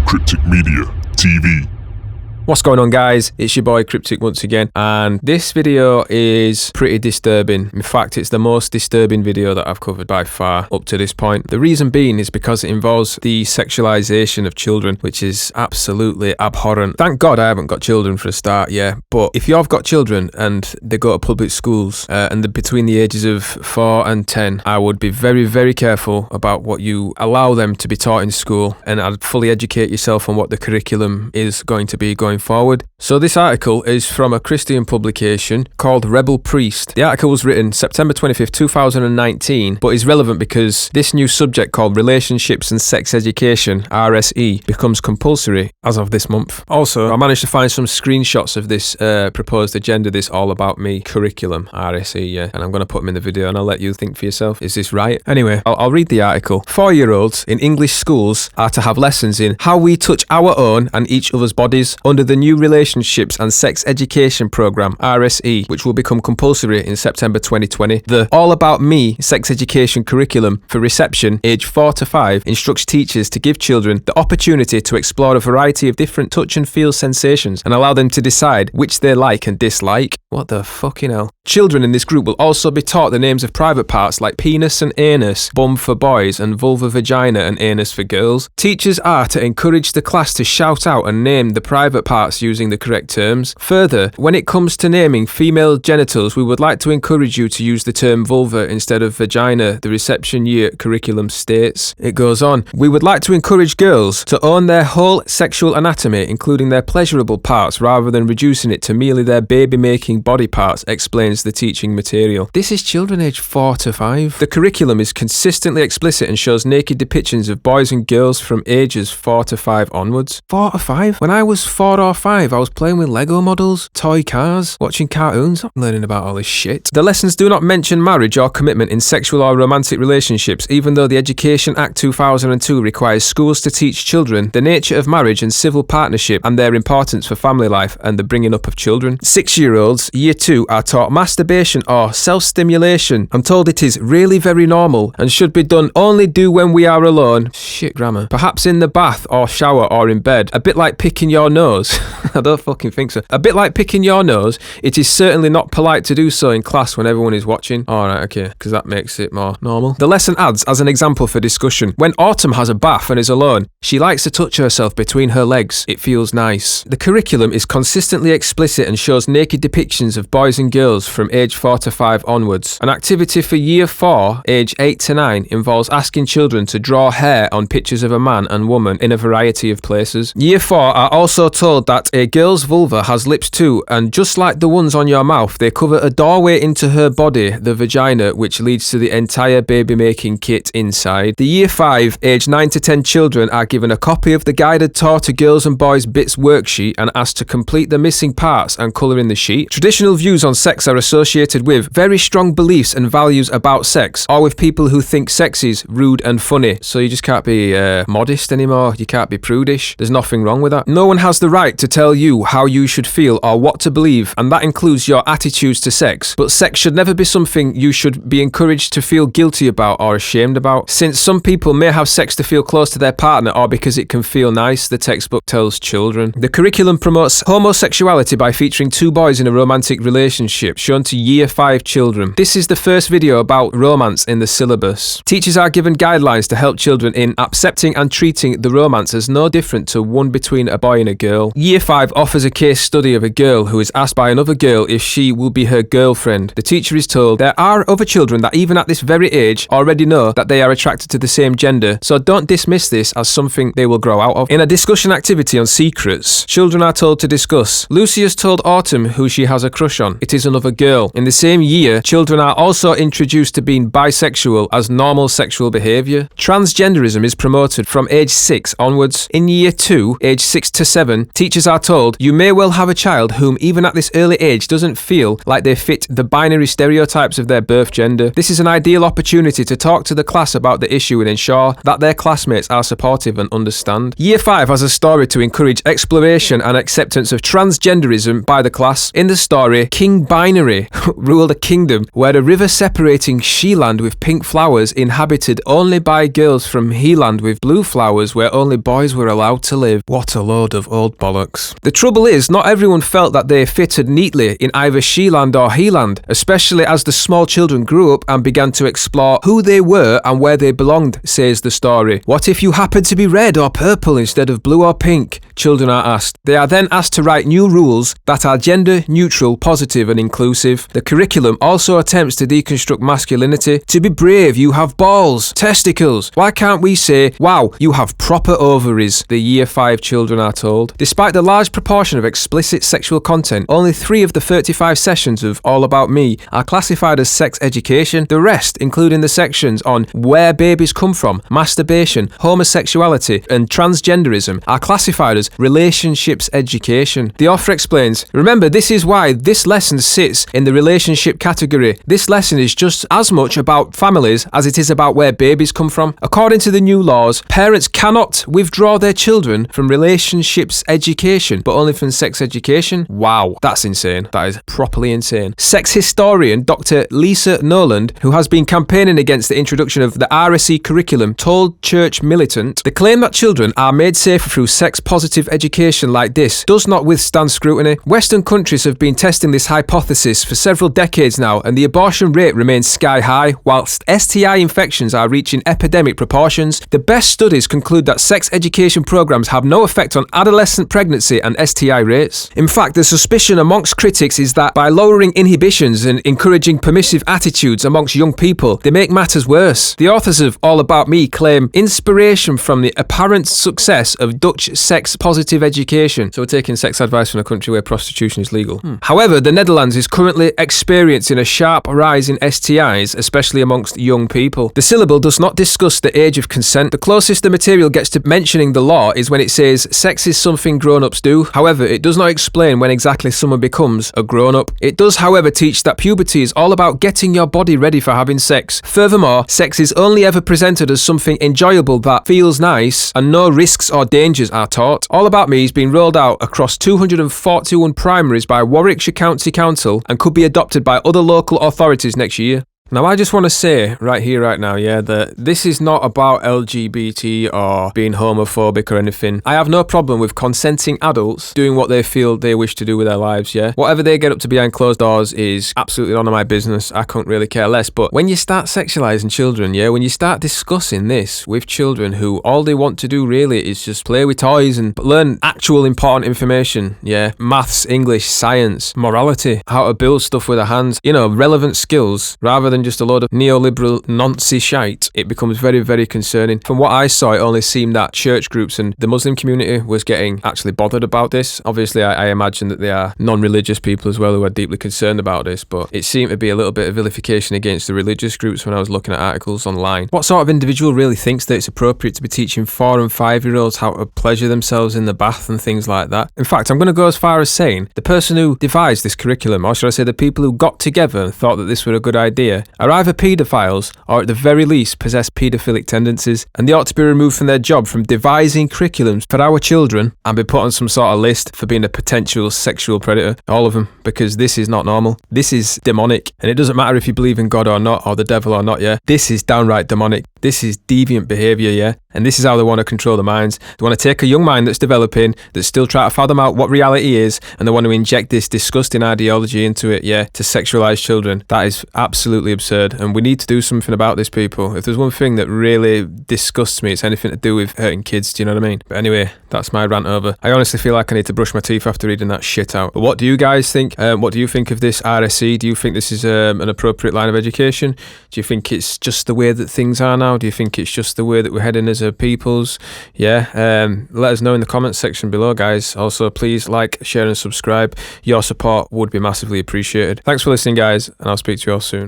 Cryptic Media TV. What's going on, guys? It's your boy Cryptic once again, and this video is pretty disturbing. In fact, it's the most disturbing video that I've covered by far up to this point. The reason being is because it involves the sexualisation of children, which is absolutely abhorrent. Thank God I haven't got children for a start, yeah, but if you've got children and they go to public schools and they're between the ages of 4 and 10, I would be very, very careful about what you allow them to be taught in school, and I'd fully educate yourself on what the curriculum is going to be going forward. So this article is from a Christian publication called Rebel Priest. The article was written September 25th, 2019, but is relevant because this new subject called Relationships and Sex Education, RSE, becomes compulsory as of this month. Also, I managed to find some screenshots of this proposed agenda, this all about me curriculum, RSE, yeah, and I'm going to put them in the video and I'll let you think for yourself. Is this right? Anyway, I'll read the article. 4-year-olds in English schools are to have lessons in how we touch our own and each other's bodies under the new Relationships and Sex Education Programme, RSE, which will become compulsory in September 2020. The All About Me Sex Education Curriculum for Reception, age 4 to 5, instructs teachers to give children the opportunity to explore a variety of different touch and feel sensations and allow them to decide which they like and dislike. What the fucking hell? Children in this group will also be taught the names of private parts like penis and anus, bum for boys, and vulva, vagina, and anus for girls. Teachers are to encourage the class to shout out and name the private parts using the correct terms. Further, when it comes to naming female genitals, we would like to encourage you to use the term vulva instead of vagina, the reception year curriculum states. It goes on. We would like to encourage girls to own their whole sexual anatomy, including their pleasurable parts, rather than reducing it to merely their baby-making body parts, explains the teaching material. This is children aged 4 to 5. The curriculum is consistently explicit and shows naked depictions of boys and girls from ages 4 to 5 onwards. 4 to 5? When I was 4 or 5, I was playing with Lego models, toy cars, watching cartoons, I'm learning about all this shit. The lessons do not mention marriage or commitment in sexual or romantic relationships, even though the Education Act 2002 requires schools to teach children the nature of marriage and civil partnership and their importance for family life and the bringing up of children. 6-year-olds, year 2, are taught masturbation or self-stimulation. I'm told it is really very normal and should be done only do when we are alone. Shit grammar. Perhaps in the bath or shower or in bed. A bit like picking your nose. I don't fucking think so. A bit like picking your nose. It is certainly not polite to do so in class when everyone is watching. Alright, okay, because that makes it more normal. The lesson adds as an example for discussion. When Autumn has a bath and is alone, she likes to touch herself between her legs. It feels nice. The curriculum is consistently explicit and shows naked depictions of boys and girls from age 4 to 5 onwards. An activity for year 4, age 8 to 9, involves asking children to draw hair on pictures of a man and woman in a variety of places. Year 4 are also told that a girl's vulva has lips too, and just like the ones on your mouth, they cover a doorway into her body, the vagina, which leads to the entire baby-making kit inside. The year 5, age 9 to 10 children are given a copy of the guided tour to girls and boys bits worksheet and asked to complete the missing parts and colour in the sheet. Traditional views on sex are associated with very strong beliefs and values about sex, or with people who think sex is rude and funny. So you just can't be modest anymore. You can't be prudish. There's nothing wrong with that. No one has the right to tell you how you should feel or what to believe, and that includes your attitudes to sex. But sex should never be something you should be encouraged to feel guilty about or ashamed about. Since some people may have sex to feel close to their partner or because it can feel nice, the textbook tells children. The curriculum promotes homosexuality by featuring 2 boys in a romantic relationship, shown to year 5 children. This is the first video about romance in the syllabus. Teachers are given guidelines to help children in accepting and treating the romance as no different to one between a boy and a girl. Year 5 offers a case study of a girl who is asked by another girl if she will be her girlfriend. The teacher is told there are other children that even at this very age already know that they are attracted to the same gender, so don't dismiss this as something they will grow out of. In a discussion activity on secrets, children are told to discuss. Lucy has told Autumn who she has a crush on. It is another girl. In the same year, children are also introduced to being bisexual as normal sexual behaviour. Transgenderism is promoted from age 6 onwards. In year 2, age 6 to 7, teachers teachers are told, you may well have a child whom even at this early age doesn't feel like they fit the binary stereotypes of their birth gender. This is an ideal opportunity to talk to the class about the issue and ensure that their classmates are supportive and understand. Year 5 has a story to encourage exploration and acceptance of transgenderism by the class. In the story, King Binary ruled a kingdom where a river separating She-land with pink flowers inhabited only by girls from He-land with blue flowers where only boys were allowed to live. What a load of old bollocks. The trouble is, not everyone felt that they fitted neatly in either She-land or He-land, especially as the small children grew up and began to explore who they were and where they belonged, says the story. What if you happen to be red or purple instead of blue or pink? Children are asked. They are then asked to write new rules that are gender neutral, positive and inclusive. The curriculum also attempts to deconstruct masculinity. To be brave, you have balls, testicles. Why can't we say, wow, you have proper ovaries? The year 5 children are told. Despite the large proportion of explicit sexual content, only 3 of the 35 sessions of All About Me are classified as sex education. The rest, including the sections on where babies come from, masturbation, homosexuality and transgenderism, are classified as relationships education. The author explains, remember, this is why this lesson sits in the relationship category. This lesson is just as much about families as it is about where babies come from. According to the new laws, parents cannot withdraw their children from relationships education, but only from sex education. Wow, that's insane. That is properly insane. Sex historian Dr. Lisa Noland, who has been campaigning against the introduction of the RSE curriculum, told Church Militant, the claim that children are made safer through sex-positive education like this does not withstand scrutiny. Western countries have been testing this hypothesis for several decades now, and the abortion rate remains sky high, whilst STI infections are reaching epidemic proportions. The best studies conclude that sex education programs have no effect on adolescent pregnancy and STI rates. In fact, the suspicion amongst critics is that by lowering inhibitions and encouraging permissive attitudes amongst young people, they make matters worse. The authors of All About Me claim inspiration from the apparent success of Dutch sex-positive education. So we're taking sex advice from a country where prostitution is legal. However, the Netherlands is currently experiencing a sharp rise in STIs, especially amongst young people. The syllable does not discuss the age of consent. The closest the material gets to mentioning the law is when it says sex is something grown-ups do. However, it does not explain when exactly someone becomes a grown-up. It does, however, teach that puberty is all about getting your body ready for having sex. Furthermore, sex is only ever presented as something enjoyable that feels nice, and no risks or dangers are taught. All About Me is being rolled out across 241 primaries by Warwickshire County Council and could be adopted by other local authorities next year. Now, I just want to say right here, right now, yeah, that this is not about LGBT or being homophobic or anything. I have no problem with consenting adults doing what they feel they wish to do with their lives, yeah? Whatever they get up to behind closed doors is absolutely none of my business. I couldn't really care less. But when you start sexualizing children, yeah, when you start discussing this with children who all they want to do really is just play with toys and learn actual important information, yeah? Maths, English, science, morality, how to build stuff with their hands, you know, relevant skills, rather than just a load of neoliberal noncy shite, it becomes very, very concerning. From what I saw, it only seemed that church groups and the Muslim community was getting actually bothered about this. Obviously, I imagine that they are non-religious people as well who are deeply concerned about this, but it seemed to be a little bit of vilification against the religious groups when I was looking at articles online. What sort of individual really thinks that it's appropriate to be teaching 4 and 5-year-olds how to pleasure themselves in the bath and things like that? In fact, I'm going to go as far as saying the person who devised this curriculum, or should I say the people who got together and thought that this were a good idea, are either paedophiles or at the very least possess paedophilic tendencies, and they ought to be removed from their job from devising curriculums for our children and be put on some sort of list for being a potential sexual predator. All of them, because this is not normal. This is demonic, and it doesn't matter if you believe in God or not, or the devil or not, yeah? This is downright demonic. This is deviant behaviour, yeah? And this is how they want to control the minds. They want to take a young mind that's developing, that's still trying to fathom out what reality is, and they want to inject this disgusting ideology into it, yeah, to sexualise children. That is absolutely absurd, and we need to do something about this, people. If there's one thing that really disgusts me, it's anything to do with hurting kids, do you know what I mean? But anyway, that's my rant over. I honestly feel like I need to brush my teeth after reading that shit out. But what do you guys think? What do you think of this RSE? Do you think this is an appropriate line of education? Do you think it's just the way that things are now? Do you think it's just the way that we're heading as a peoples? Yeah, let us know in the comments section below, guys. Also, please like, share and subscribe. Your support would be massively appreciated. Thanks for listening, guys, and I'll speak to you all soon.